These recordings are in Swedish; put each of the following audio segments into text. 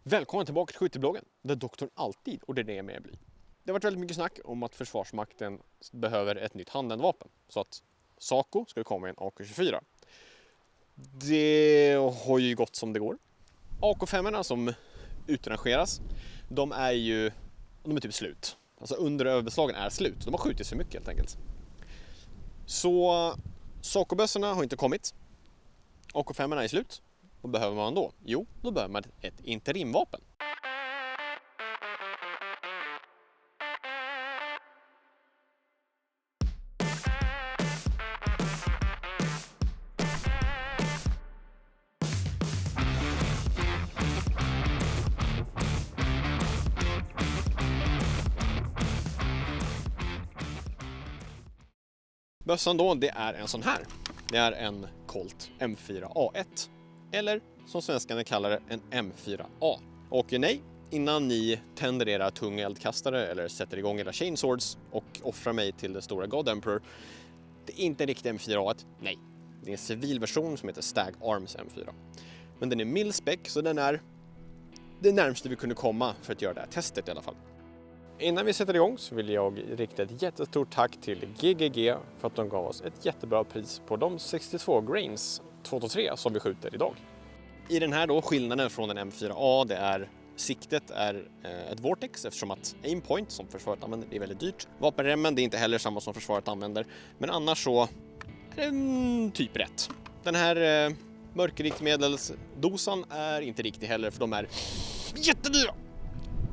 Välkommen tillbaka till Skyttebloggen, där doktorn alltid ordinerar mer bly. Det har varit väldigt mycket snack om att Försvarsmakten behöver ett nytt handeldvapen. Så att Saco ska komma i en AK24. Det har ju gått som det går. AK5-erna som utrangeras, de är typ slut. Alltså under överbeslagen är slut. De har skjutit för mycket helt enkelt. Så Saco-bössorna har inte kommit. AK5-erna är slut. Vad behöver man då? Jo, då behöver man ett interimvapen. Bössan då, det är en sån här. Det är en Colt M4A1. Eller som svenskarna kallar det, en M4A. Och nej, innan ni tänder era tunga eldkastare eller sätter igång era chainswords och offrar mig till den stora God Emperor. Det är inte en riktig M4A1, nej. Det är en civil version som heter Stag Arms M4. Men den är mil-spec, så den är det närmaste vi kunde komma för att göra det här testet i alla fall. Innan vi sätter igång så vill jag rikta ett jättestort tack till GGG för att de gav oss ett jättebra pris på de 62 grains 223 som vi skjuter idag. I den här då, skillnaden från en M4A, det är siktet är ett Vortex eftersom att aimpoint som försvaret använder är väldigt dyrt. Vapenremmen det är inte heller samma som försvaret använder, men annars så är det typ rätt. Den här mörkerriktmedelsdosan är inte riktig heller för de är jättedyra.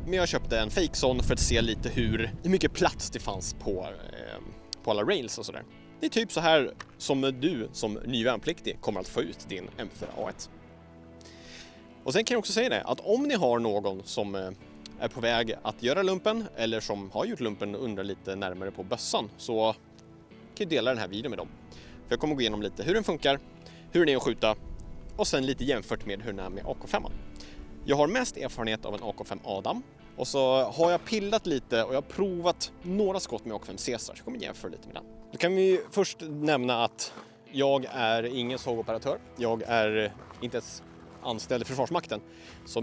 Men jag köpte en fake sån för att se lite hur mycket plats det fanns på alla rails och sådär. Det är typ så här som du som ny värnpliktig kommer att få ut din M4A1. Och sen kan jag också säga det, att om ni har någon som är på väg att göra lumpen eller som har gjort lumpen och undrar lite närmare på bössan, så kan jag dela den här videon med dem. För jag kommer gå igenom lite hur den funkar, hur den är att skjuta och sen lite jämfört med hur den är med AK5. Jag har mest erfarenhet av en AK5 Adam och så har jag pillat lite och jag har provat några skott med AK5 Caesar, så jag kommer jämföra lite med den. Då kan vi först nämna att jag är ingen sågoperatör. Jag är inte ens anställd i Försvarsmakten. Så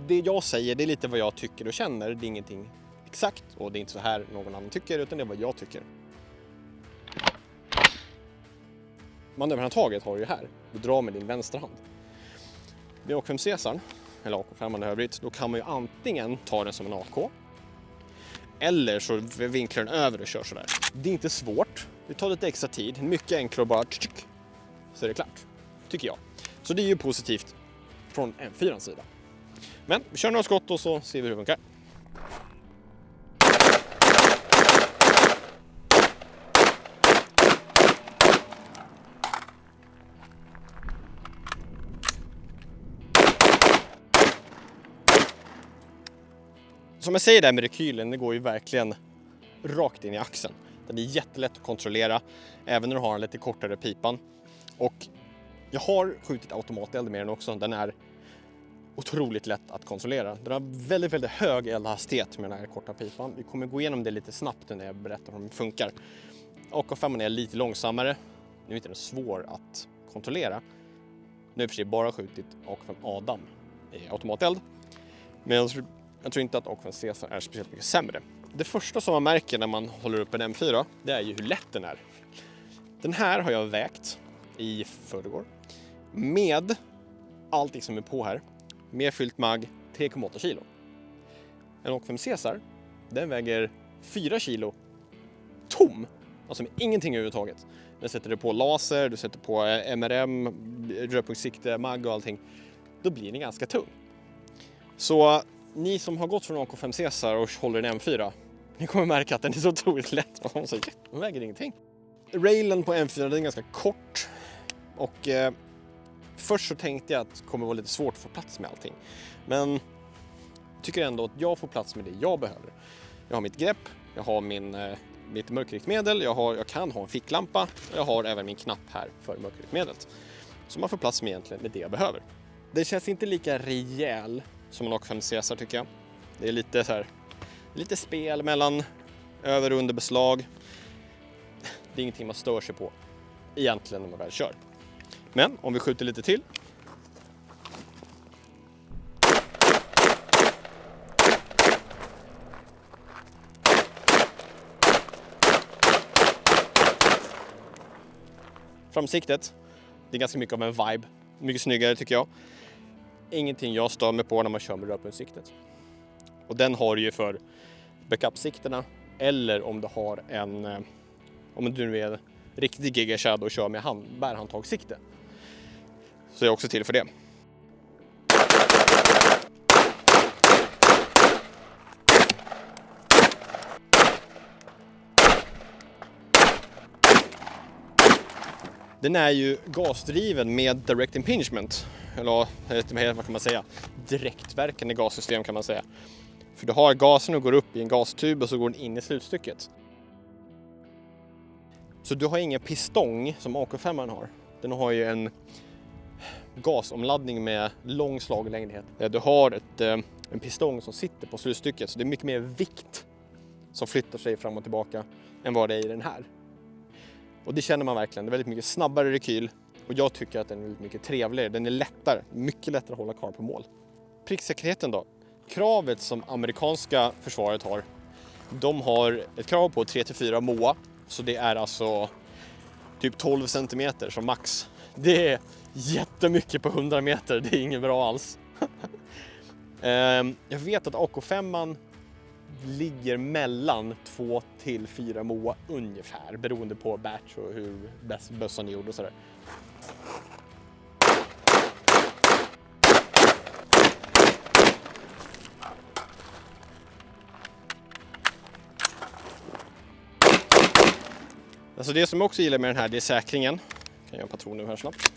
det jag säger, det är lite vad jag tycker och känner. Det är ingenting exakt och det är inte så här någon annan tycker, utan det är vad jag tycker. Manöverhandtaget har du ju här. Du drar med din vänsterhand. Vid AK5 Caesar, eller AK5 i övrigt, då kan man ju antingen ta den som en AK eller så vinklar den över och kör sådär. Det är inte svårt, det tar lite extra tid, mycket enklare att bara så är det klart, tycker jag. Så det är ju positivt från M4:s sida. Men vi kör några skott och så ser vi hur det funkar. Som jag säger där med rekylen, det går ju verkligen rakt in i axeln. Den är jättelätt att kontrollera, även när du har en lite kortare pipan. Och jag har skjutit automateld med den också. Den är otroligt lätt att kontrollera. Den har väldigt, väldigt hög eldhastighet med den här korta pipan. Vi kommer gå igenom det lite snabbt när jag berättar hur det funkar. AK5 är lite långsammare. Nu är inte den svår att kontrollera. Nu har jag för sig bara skjutit AK5 Adam i automateld. Men jag tror inte att AK5 Caesar är speciellt mycket sämre. Det första som man märker när man håller upp en M4, det är ju hur lätt den är. Den här har jag vägt i förrgår med allting som är på här. Med fyllt mag 3,8 kilo. En AK5 Caesar, den väger 4 kilo tom. Alltså med ingenting överhuvudtaget. Den sätter du på laser, du sätter på MRM, rödpunktssikte, mag och allting. Då blir den ganska tung. Så ni som har gått från AK5 Caesar och håller en M4, ni kommer märka att den är så otroligt lätt. Den väger ingenting. Railen på M4 den är ganska kort. Och först så tänkte jag att det kommer vara lite svårt att få plats med allting. Men jag tycker ändå att jag får plats med det jag behöver. Jag har mitt grepp, jag har mitt mörkerriktmedel, jag kan ha en ficklampa och jag har även min knapp här för mörkerriktmedlet. Så man får plats med egentligen med det jag behöver. Det känns inte lika rejäl som en AK5 Caesar tycker jag. Det är lite så här, lite spel mellan över och under beslag. Det är ingenting man stör sig på egentligen när man väl kör. Men om vi skjuter lite till Framsiktet, det är ganska mycket av en vibe. Mycket snyggare tycker jag. Ingenting jag stör mig på när man kör med rörpunktsiktet. Och den har ju för backup-sikterna, eller om du har om du nu är riktig Giga Shadow och kör med bärhandtagssikte, så är jag också till för det. Den är ju gasdriven med direct impingement, eller vad kan man säga? Direktverkande gassystem kan man säga. För du har gasen och går upp i en gastub och så går den in i slutstycket. Så du har ingen pistong som AK5 har. Den har ju en gasomladdning med lång slaglängdhet. Du har en pistong som sitter på slutstycket, så det är mycket mer vikt som flyttar sig fram och tillbaka än vad det är i den här. Och det känner man verkligen. Det är väldigt mycket snabbare rekyl och jag tycker att den är väldigt mycket trevligare. Den är lättare, mycket lättare att hålla kvar på mål. Pricksäkerheten då? Kravet som amerikanska försvaret har, de har ett krav på 3-4 MOA, så det är alltså typ 12 cm som max. Det är jättemycket på 100 meter, det är inget bra alls. Jag vet att AK5 ligger mellan 2-4 MOA ungefär, beroende på batch och hur bössan är gjord och sådär. Alltså det som jag också gillar med den här, det är säkringen. Jag kan göra en patron nu här snabbt.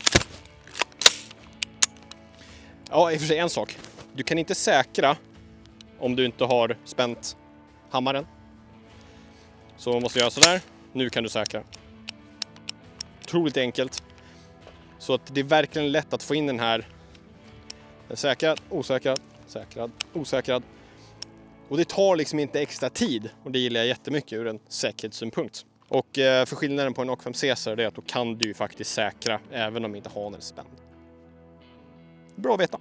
Ja, i och för sig en sak. Du kan inte säkra om du inte har spänt hammaren. Så man måste göra sådär. Nu kan du säkra. Otroligt enkelt. Så att det är verkligen lätt att få in den här. Säkrad, osäkrad, säkrad, osäkrad. Och det tar liksom inte extra tid. Och det gillar jag jättemycket ur en säkerhetssynpunkt. Och för skillnaden på en AK5 Caesar är att då kan du faktiskt säkra även om inte hanen är spänd. Bra att veta.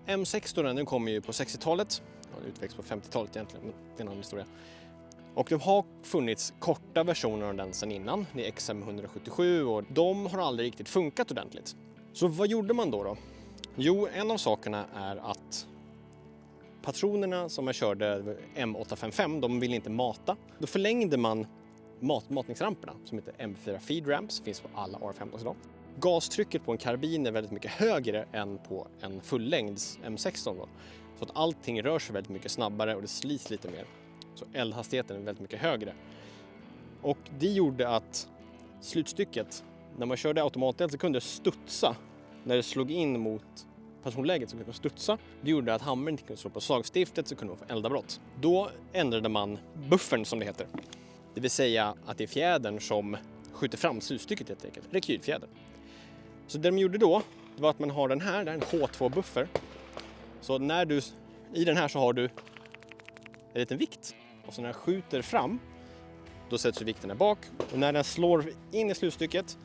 M16 den kommer ju på 60-talet. Den utvecklades på 50-talet egentligen, men det är en annan historia. Och det har funnits korta versioner av den sedan innan. Det är XM177 och de har aldrig riktigt funkat ordentligt. Så vad gjorde man då? Jo, en av sakerna är att patronerna som man körde M855, de ville inte mata. Då förlängde man matningsramperna som heter M4 Feed Ramps, finns på alla AR-15 idag. Gastrycket på en karbin är väldigt mycket högre än på en fullängds M16 då. Så att allting rör sig väldigt mycket snabbare och det slits lite mer. Så eldhastigheten är väldigt mycket högre. Och det gjorde att slutstycket, när man körde automateld så kunde det studsa. När det slog in mot patronläget så kunde det studsa. Det gjorde att hammaren inte kunde slå på slagstiftet, så kunde man få eldavbrott. Då ändrade man buffern som det heter. Det vill säga att det är fjädern som skjuter fram slutstycket helt enkelt. Rekylfjädern. Så det de gjorde då, det var att man har den här, det är en H2-buffer. Så i den här så har du en liten vikt. Och så när den skjuter fram, då sätts vikten här bak. Och när den slår in i slutstycket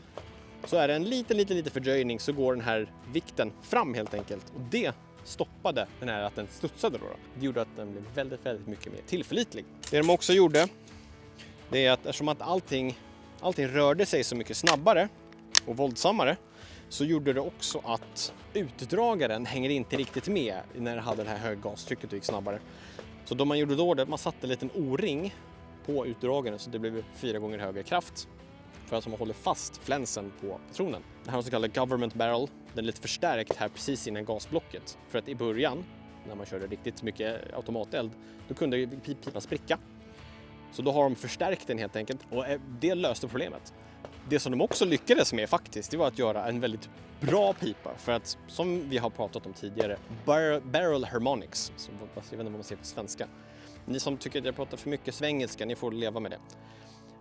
så är det en liten fördröjning, så går den här vikten fram helt enkelt. Och det stoppade den här att den studsade då. Det gjorde att den blev väldigt mycket mer tillförlitlig. Det de också gjorde, det är att eftersom att allting rörde sig så mycket snabbare och våldsammare, så gjorde det också att utdragaren hänger inte riktigt med när det hade det här höga gastrycket och gick snabbare. Så då man gjorde då det, man satte en liten O-ring på utdragaren så det blev 4 gånger högre kraft. För att man håller fast flänsen på patronen. Det här är så kallad government barrel. Den är lite förstärkt här precis innan gasblocket. För att i början, när man körde riktigt mycket automateld, då kunde pipan spricka. Så då har de förstärkt den helt enkelt och det löste problemet. Det som de också lyckades med faktiskt, det var att göra en väldigt bra pipa. För att, som vi har pratat om tidigare, barrel harmonics, som jag vet inte vad man säger på svenska. Ni som tycker att jag pratar för mycket svengelska, ni får leva med det.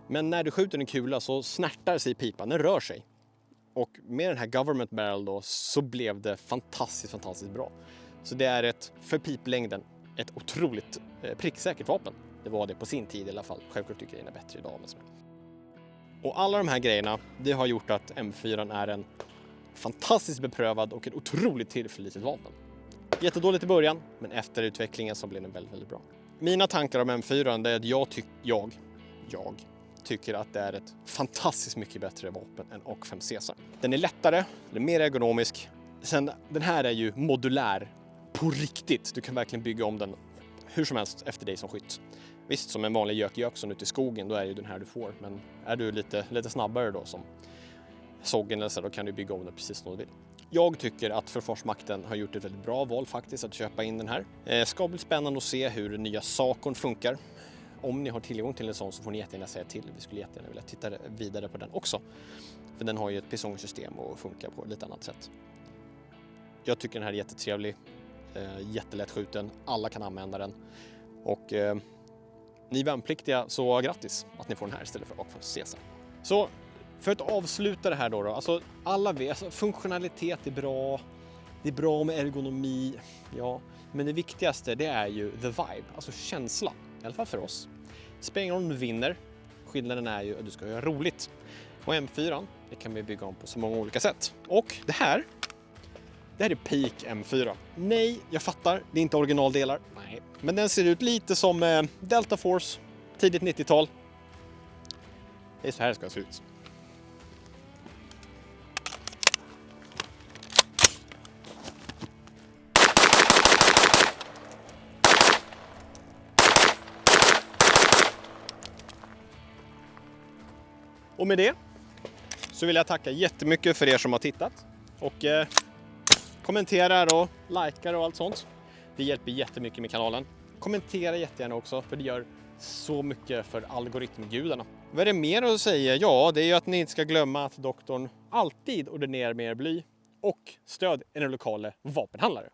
Men när du skjuter en kula så snärtar sig pipan, den rör sig. Och med den här government barrel då så blev det fantastiskt bra. Så det är för piplängden ett otroligt pricksäkert vapen. Det var det på sin tid i alla fall. Självklart tycker jag det är bättre idag. Och alla de här grejerna, det har gjort att M4 är en fantastiskt beprövad och ett otroligt tillförlitligt vapen. Jättedåligt i början, men efter utvecklingen så blev den väldigt bra. Mina tankar om M4 är att tycker att det är ett fantastiskt mycket bättre vapen än AK5 Caesar. Den är lättare, den är mer ergonomisk. Sen, den här är ju modulär på riktigt. Du kan verkligen bygga om den hur som helst efter dig som skytt. Visst, som en vanlig Jökson ute i skogen, då är det ju den här du får. Men är du lite snabbare då som Soggen eller så, då kan du bygga om den precis som du vill. Jag tycker att Försvarsmakten har gjort ett väldigt bra val faktiskt att köpa in den här. Ska bli spännande att se hur den nya Sakon funkar. Om ni har tillgång till en sån så får ni jättegärna säga till. Vi skulle jättegärna vilja titta vidare på den också. För den har ju ett pisongsystem och funkar på ett lite annat sätt. Jag tycker den här är jättetrevlig. Jättelätt skjuten. Alla kan använda den. Och ni värnpliktiga, så grattis att ni får den här istället för AK5 Caesar. Så för att avsluta det här då, alltså alla vet, alltså funktionalitet är bra. Det är bra med ergonomi, ja. Men det viktigaste, det är ju the vibe, alltså känslan. I alla fall för oss. Spelar ingen roll om du vinner. Skillnaden är ju att du ska göra roligt. Och M4, det kan vi bygga om på så många olika sätt. Och det här är Peak M4. Nej, jag fattar, det är inte originaldelar. Nej, men den ser ut lite som Delta Force, tidigt 90-tal. Det är så här det ska se ut. Och med det så vill jag tacka jättemycket för er som har tittat och kommenterar och likar och allt sånt. Det hjälper jättemycket med kanalen. Kommentera jättegärna också, för det gör så mycket för algoritmgudarna. Vad är det mer att säga? Ja, det är ju att ni inte ska glömma att doktorn alltid ordinerar mer bly och stöd en lokal vapenhandlare.